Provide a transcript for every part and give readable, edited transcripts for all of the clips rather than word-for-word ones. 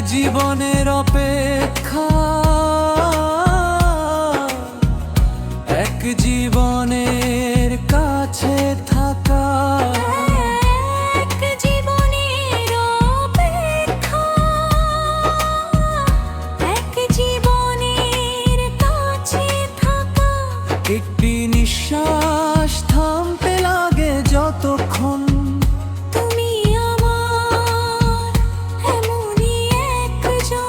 জীবনের অপেক্ষা, এক জীবনের কাছে থাকা, এক জীবনের অপেক্ষা, এক জীবনের কাছে থাকা। একটি নিঃশ্বাস থামতে লাগে যতক্ষণ তুমি আমার এমনই একজন,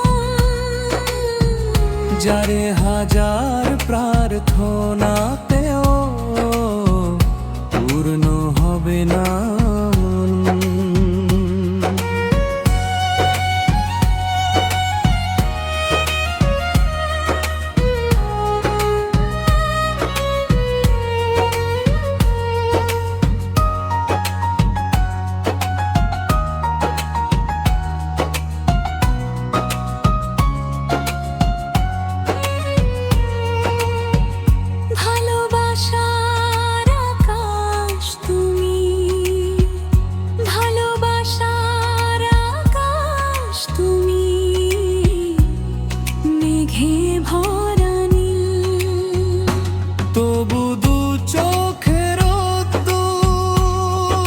যারে হাজার প্রার্থনাতেও পূর্ণ হবে না মন। ভালোবাসার আকাশ তুমি, ভালোবাসার আকাশ তুমি, মেঘে ভরা নীল। তবু দু চোখের দূর,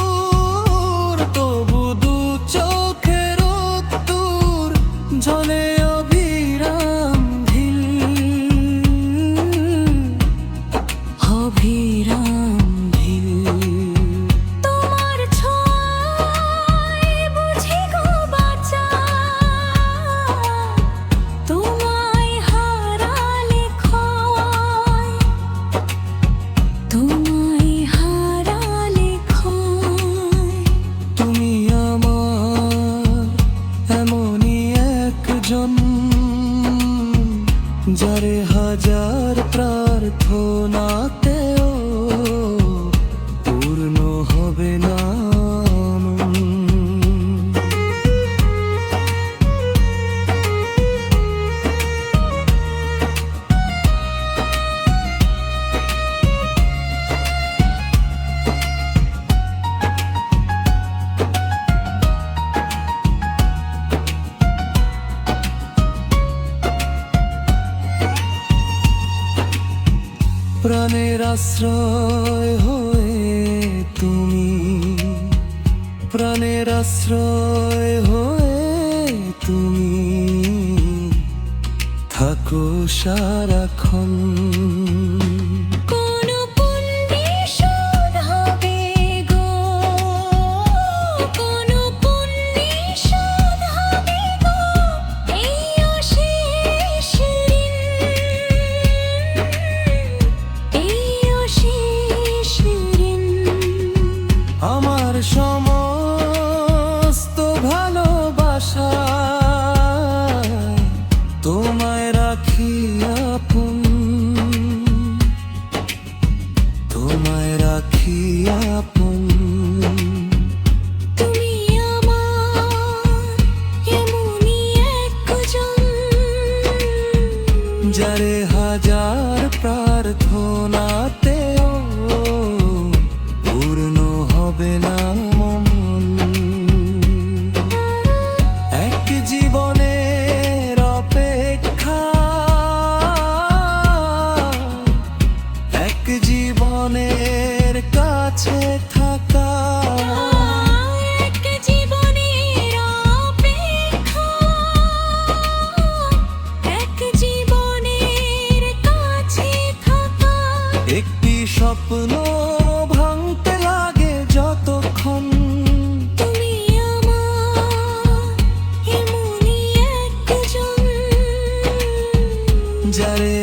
তবু দু চোখের দূর ঝলে অবিরাম ঢিল, অবিরাম ঢিল। তোমার ছোঁয়ায় বুঝি গো বাঁচা, তোমায় হারালে ক্ষয়, তোমায় হারালে ক্ষয়। তুমি আমার এমনই একজন, যারে হাজার প্রার্থনাতেও পূর্ণ হবে না মন। প্রাণের আশ্রয় হয়ে তুমি, প্রাণের আশ্রয় হয়ে তুমি থাকো সারাক্ষণ। কোন পুণ্যে শোধ হবে গো, কোন পুণ্যে শোধ হবে গো এই অশেষ ঋণ, এই অশেষ ঋণ। আমার সমস্ত ভালোবাসা তোমায় রাখি আপন, তোমায় রাখি আপন। তুমি আমার এমনই একজন, যারে হাজার প্রার্থনাতেও পূর্ণ হবে না মন। এক জীবনের অপেক্ষা, এক জীবনের কাছে থাকা, এক জীবনের অপেক্ষা, এক জীবনের কাছে থাকা। একটি স্বপ্ন ভাঙতে লাগে যতক্ষণ তুমি আমার এমনই একজন, যারে